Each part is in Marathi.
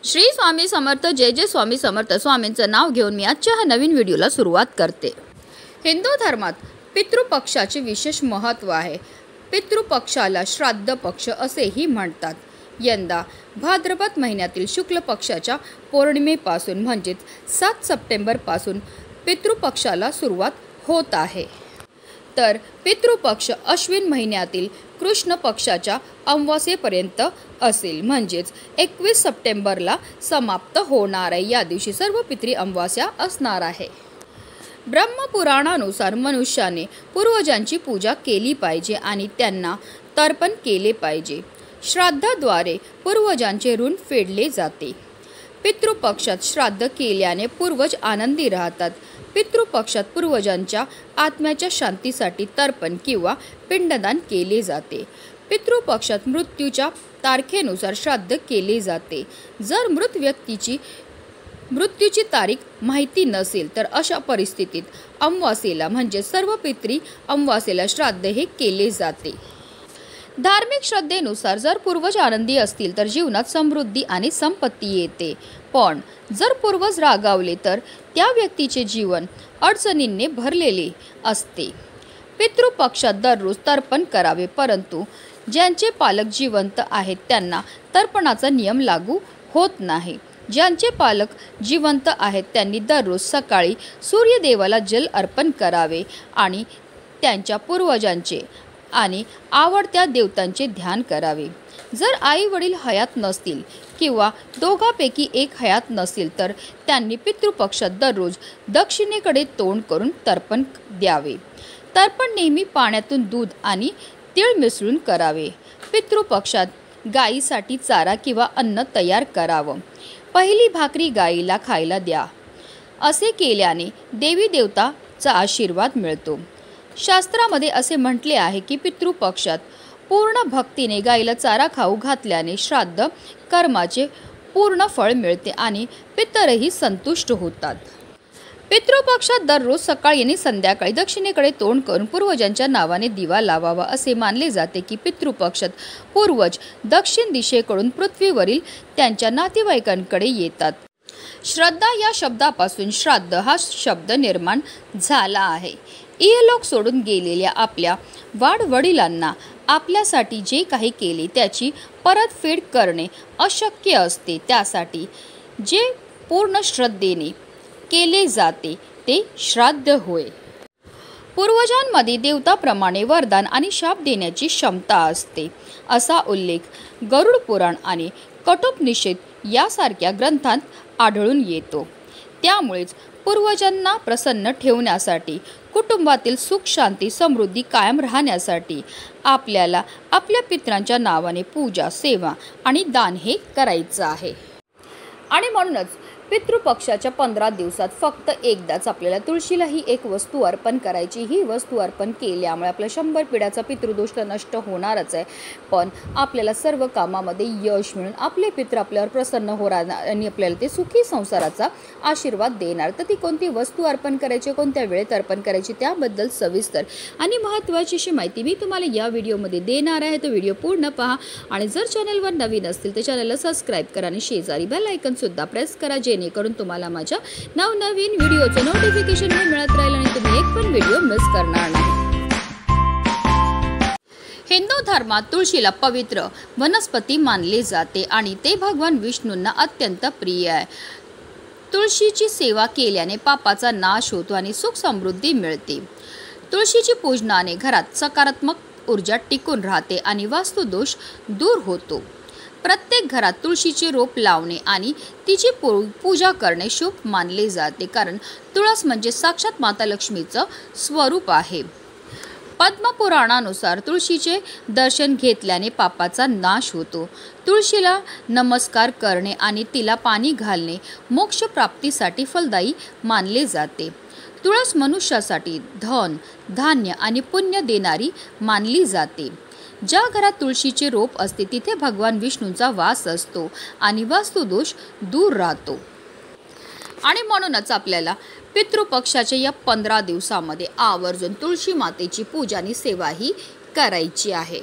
श्री स्वामी समर्थ. जय जय स्वामी समर्थ. स्वामींचं नाव घेऊन मी आजच्या ह्या नवीन व्हिडिओला सुरुवात करते. हिंदू धर्मात पितृपक्षाचे विशेष महत्त्व आहे. पितृपक्षाला श्राद्ध पक्ष असेही म्हणतात. यंदा भाद्रपद महिन्यातील शुक्ल पक्षाच्या पौर्णिमेपासून म्हणजेच 7 सप्टेंबरपासून पितृपक्षाला सुरुवात होत आहे. तर पितृपक्ष अश्विन महिन्यातील कृष्ण पक्षाच्या अमावास्येपर्यंत असेल, म्हणजेच 21 सप्टेंबरला समाप्त होणार आहे. या दिवशी सर्व पितृ अमावास्या असणार आहे. ब्रह्मपुराणानुसार मनुष्याने पूर्वजांची पूजा केली पाहिजे आणि त्यांना तर्पण केले पाहिजे. श्राद्धाद्वारे पूर्वजांचे ऋण फेडले जाते. पितृपक्षात श्राद्ध केल्याने पूर्वज आनंदी राहतात. पितृपक्षात पूर्वजांच्या आत्म्याच्या शांतीसाठी तर्पण किंवा पिंडदान केले जाते. पितृपक्षात मृत्यूच्या तारखेनुसार श्राद्ध केले जाते. जर मृत व्यक्तीची मृत्यूची तारीख माहिती नसेल तर अशा परिस्थितीत अमावास्येला म्हणजे सर्व पितृ अमावास्येला श्राद्ध हे केले जाते. धार्मिक श्रद्धेनुसार जर पूर्वज आनंदी असतील तर जीवनात समृद्धी आणि संपत्ती येते. पण जर पूर्वज रागावले तर त्या व्यक्तीचे जीवन अडचणींनी भरलेले असते. पितृपक्षात दररोज तर्पण करावे, परंतु ज्यांचे पालक जिवंत आहेत त्यांना तर्पणाचा नियम लागू होत नाही. ज्यांचे पालक जिवंत आहेत त्यांनी दररोज सकाळी सूर्यदेवाला जल अर्पण करावे आणि त्यांच्या पूर्वजांचे आणि आवडत्या देवतांचे ध्यान करावे. जर आई वडील हयात नसतील किंवा दोघांपैकी एक हयात नसेल तर त्यांनी पितृपक्षात दररोज दक्षिणेकडे तोंड करून तर्पण द्यावे. तर्पण नेहमी पाण्यातून दूध आणि तीळ मिसळून करावे. पितृपक्षात गायीसाठी चारा किंवा अन्न तयार करावं. पहिली भाकरी गायीला खायला द्या. असे केल्याने देवी देवताचा आशीर्वाद मिळतो. शास्त्रामध्ये असे म्हटले आहे की पितृपक्षात पूर्ण भक्तीने गायीला चारा खाऊ घातल्याने श्राद्ध कर्माचे पूर्ण फळ मिळते आणि पितरही संतुष्ट होतात. पितृपक्षात दररोज सकाळी आणि संध्याकाळी दक्षिणेकडे तोंड करून पूर्वजांच्या नावाने दिवा लावावा. असे मानले जाते की पितृपक्षात पूर्वज दक्षिण दिशेकडून पृथ्वीवरील त्यांच्या नातेवाईकांकडे येतात. श्रद्धा या शब्दापासून श्राद्ध हा शब्द निर्माण झाला आहे. इहलोक सोडून गेलेल्या आपल्या वाडवडिलांना आपल्यासाठी जे काही केले त्याची परतफेड करणे अशक्य असते. त्यासाठी जे पूर्ण श्रद्धेने केले जाते ते श्राद्ध होय. पूर्वजांमध्ये देवताप्रमाणे वरदान आणि शाप देण्याची क्षमता असते असा उल्लेख गरुड पुराण आणि कठोपनिषद यासारख्या ग्रंथांत आढळून येतो. त्यामुळेच पूर्वजांना प्रसन्न ठेवण्यासाठी, कुटुंबातील सुख शांती समृद्धी कायम राहण्यासाठी आपल्याला आपल्या पितरांच्या नावाने पूजा, सेवा आणि दान हे करायचं आहे. आणि म्हणूनच पितृपक्षाच्या 15 दिवसात फक्त एकदाच आपल्याला तुळशीला ही एक वस्तू अर्पण करायची. ही वस्तू अर्पण केल्यामुळे आपल्या 100 पिढ्याचा पितृदोष तर नष्ट होणारच आहे, पण आपल्याला सर्व कामामध्ये यश मिळून आपले पितृ आपल्यावर प्रसन्न होणार आणि आपल्याला ते सुखी संसाराचा आशीर्वाद देणार. तर ती कोणती वस्तू अर्पण करायची, कोणत्या वेळेत अर्पण करायची त्याबद्दल सविस्तर आणि महत्त्वाची अशी माहिती मी तुम्हाला या व्हिडिओमध्ये देणार आहे. तो व्हिडिओ पूर्ण पहा आणि जर चॅनलवर नवीन असतील तर चॅनलला सबस्क्राईब करा आणि शेजारी बेल आयकॉन सुद्धा प्रेस करा, जेणेकरून तुम्हाला माझ्या नवनवीन व्हिडिओचं नोटिफिकेशन मिळत राहील आणि तुम्ही एक पण व्हिडिओ मिस करणार नाही. हिंदू धर्मात तुळशीला पवित्र वनस्पती मानले जाते आणि ते भगवान विष्णूंना अत्यंत प्रिय आहे. तुळशीची सेवा केल्याने पापाचा नाश होतो आणि सुख समृद्धी मिळते. तुळशीची पूजनाने घरात सकारात्मक ऊर्जा टिकून राहते आणि वास्तुदोष दूर होतो. प्रत्येक घरात तुळशीचे रोप लावणे आणि तिची पूजा करणे शुभ मानले जाते, कारण तुळस म्हणजे साक्षात माता लक्ष्मीचं स्वरूप आहे. पद्मपुराणानुसार तुळशीचे दर्शन घेतल्याने पापाचा नाश होतो. तुळशीला नमस्कार करणे आणि तिला पाणी घालणे मोक्ष प्राप्तीसाठी फलदायी मानले जाते. तुळस मनुष्यासाठी धन, धान्य आणि पुण्य देणारी मानली जाते. ज्या घरात तुळशीचे रोप असते तिथे भगवान विष्णूंचा वास असतो आणि वास्तुदोष दूर राहतो. आणि म्हणूनच आपल्याला पितृपक्षाच्या या 15 दिवसामध्ये आवर्जून तुळशी मातेची पूजा आणि सेवा ही करायची आहे.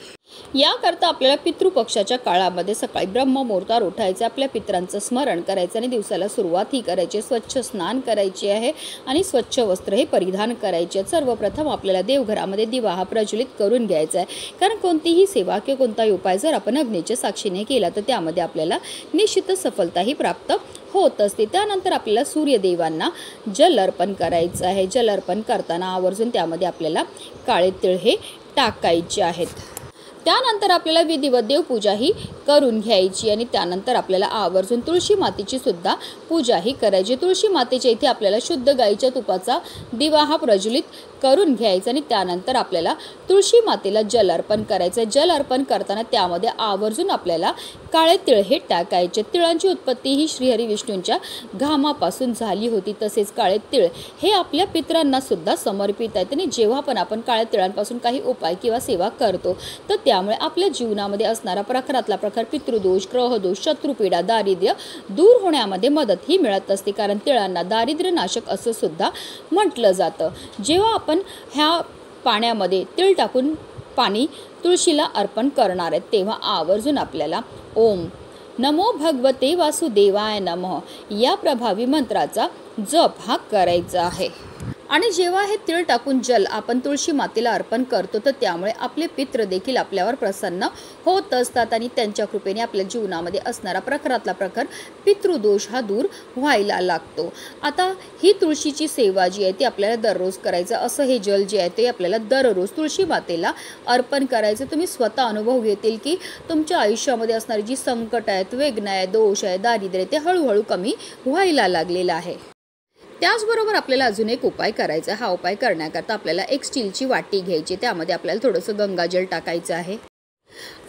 याकरता आपल्याला पितृपक्षाच्या काळामध्ये सकाळी ब्रह्ममुहूर्तावर उठायचं, आपल्या पितरांचं स्मरण करायचं आणि दिवसाला सुरुवात ही करायची, स्वच्छ स्नान करायचे आहे आणि स्वच्छ वस्त्र हे परिधान करायचे. सर्वप्रथम आपल्याला देवघरामध्ये दिवा हा प्रज्वलित करून घ्यायचा आहे, कारण कोणतीही सेवा किंवा कोणताही उपाय जर आपण अग्नीच्या साक्षीने केला तर त्यामध्ये आपल्याला निश्चितच सफलताही प्राप्त होत असते. त्यानंतर आपल्याला सूर्यदेवांना जल अर्पण करायचं आहे. जल अर्पण करताना आवर्जून त्यामध्ये आपल्याला काळे तीळ हे टाकायचे आहेत. त्यानंतर आपल्याला विधिवत देवपूजा ही करून घ्यायची आणि त्यानंतर आपल्याला आवर्जून तुळशी मातेची सुद्धा पूजा ही करायची. तुळशी मातेच्या इथे आपल्याला शुद्ध गाईच्या तुपाचा दिवा हा प्रज्वलित करून घ्यायचा आणि त्यानंतर आपल्याला तुळशी मातेला जल अर्पण करायचं. जल अर्पण करताना त्यामध्ये आवर्जून आपल्याला काळे तीळ हे टाकायचे. तिळांची उत्पत्ती ही श्रीहरी विष्णूंच्या घामापासून झाली होती. तसेच काळे तीळ हे आपल्या पितरांना सुद्धा समर्पित आहेत आणि जेव्हा पण आपण काळ्या तिळांपासून काही उपाय किंवा सेवा करतो तर त्यामुळे आपल्या जीवनामध्ये असणारा प्रखरातला प्रखर पितृदोष, ग्रहदोष, शत्रुपीडा, दारिद्र्य दूर होण्यामध्ये मदत ही मिळत असते, कारण तिळांना दारिद्र्य नाशक असं सुद्धा म्हटलं जातं. जेव्हा आपण ह्या पाण्यामध्ये तीळ टाकून पाणी तुळशीला अर्पण करणार आहेत तेव्हा आवर्जून आपल्याला ओम नमो भगवते वासुदेवाय नमः या प्रभावी मंत्राचा जप हा करायचा आहे. आणि जेव्हा हे तीळ टाकून जल आपण तुळशी मातेला अर्पण करतो तर त्यामुळे आपले पित्र देखील आपल्यावर प्रसन्न होत असतात आणि त्यांच्या कृपेने आपल्या जीवनामध्ये असणारा प्रखरातला प्रखर पितृदोष हा दूर व्हायला लागतो. आता ही तुळशीची सेवा जी आहे ती आपल्याला दररोज करायचं. असं हे जल जे आहे ते आपल्याला दररोज तुळशी मातेला अर्पण करायचं. तुम्ही स्वतः अनुभव घेतील की तुमच्या आयुष्यामध्ये असणारी जी संकट आहेत, वेदना आहे, दोष आहे, दारिद्र्य ते हळूहळू कमी व्हायला लागलेलं आहे. त्याचबरोबर आपल्याला अजून एक उपाय करायचा. हा उपाय करण्याकरता आपल्याला एक स्टीलची वाटी घ्यायची, त्यामध्ये आपल्याला थोडंसं गंगाजल टाकायचं आहे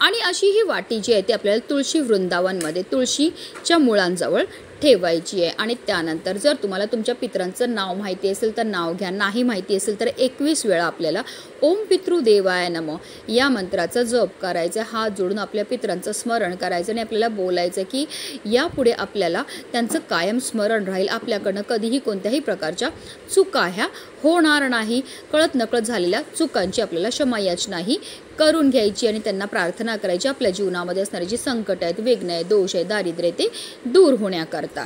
आणि अशी ही वाटी जी आहे ती आपल्याला तुळशी वृंदावनमध्ये तुळशीच्या मुळांजवळ ठेवायची आहे. आणि त्यानंतर जर तुम्हाला तुमच्या पितरांचं नाव माहिती असेल तर नाव घ्या, नाही माहिती असेल तर 21 वेळा आपल्याला ओम पितृदेवाय नमः या मंत्राचा जप करायचा. हात जोडून आपल्या पितरांचं स्मरण करायचं आणि आपल्याला बोलायचं की यापुढे आपल्याला त्यांचं कायम स्मरण राहील, आपल्याकडनं कधीही कोणत्याही प्रकारच्या चुका ह्या होणार नाही. कळत नकळत झालेल्या चुकांची आपल्याला क्षमायाचनाही करून घ्यायची आणि त्यांना प्रार्थना करायची आपल्या जीवनामध्ये असणारी जी संकट आहेत, वेदना आहे, दोष आहे, दारिद्र्य ते दूर होण्याकरता.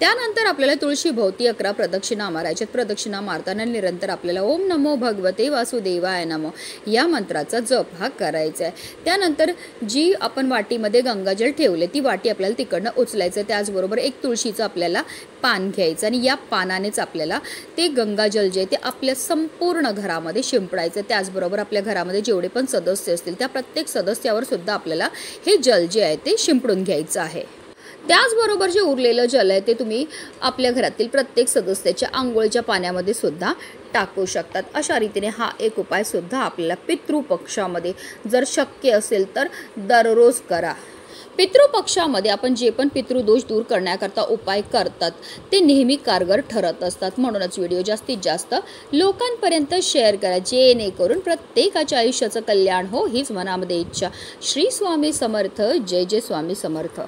त्यानंतर आपल्याला तुळशी भोवती 11 प्रदक्षिणा मारायच्यात. प्रदक्षिणा मारताना निरंतर आपल्याला ओम नमो भगवते वासुदेवाय नमः या मंत्राचा जप हा करायचा आहे. त्यानंतर जी आपण वाटीमध्ये गंगाजल ठेवले ती वाटी आपल्याला तिकडनं उचलायचं. त्याचबरोबर एक तुळशीचं आपल्याला पान घ्यायचं आणि या पानानेच आपल्याला ते गंगाजल जे ते आपल्या संपूर्ण घरामध्ये शिंपडायचं. त्याचबरोबर आपल्या घरामध्ये जेवढे पण सदस्य असतील त्या प्रत्येक सदस्यावर सुद्धा आपल्याला हे जल जे आहे ते शिंपडून घ्यायचं आहे. त्याचबरोबर जे उरलेलं जल आहे ते तुम्ही आपल्या घरातील प्रत्येक सदस्याच्या आंघोळीच्या पाण्यामध्ये सुद्धा टाकू शकतात. अशा रीतीने हा एक उपाय सुद्धा आपल्याला पितृपक्षामध्ये जर शक्य असेल तर दररोज करा. पितृपक्षामध्ये आपण जे पण पितृदोष दूर करण्याकरता उपाय करतात ते नेहमी कारगर ठरत असतात. म्हणूनच व्हिडिओ जास्तीत जास्त लोकांपर्यंत शेअर करा, जेणेकरून प्रत्येकाच्या आयुष्याचं कल्याण हो हीच मनामध्ये इच्छा. श्री स्वामी समर्थ. जय जय स्वामी समर्थ.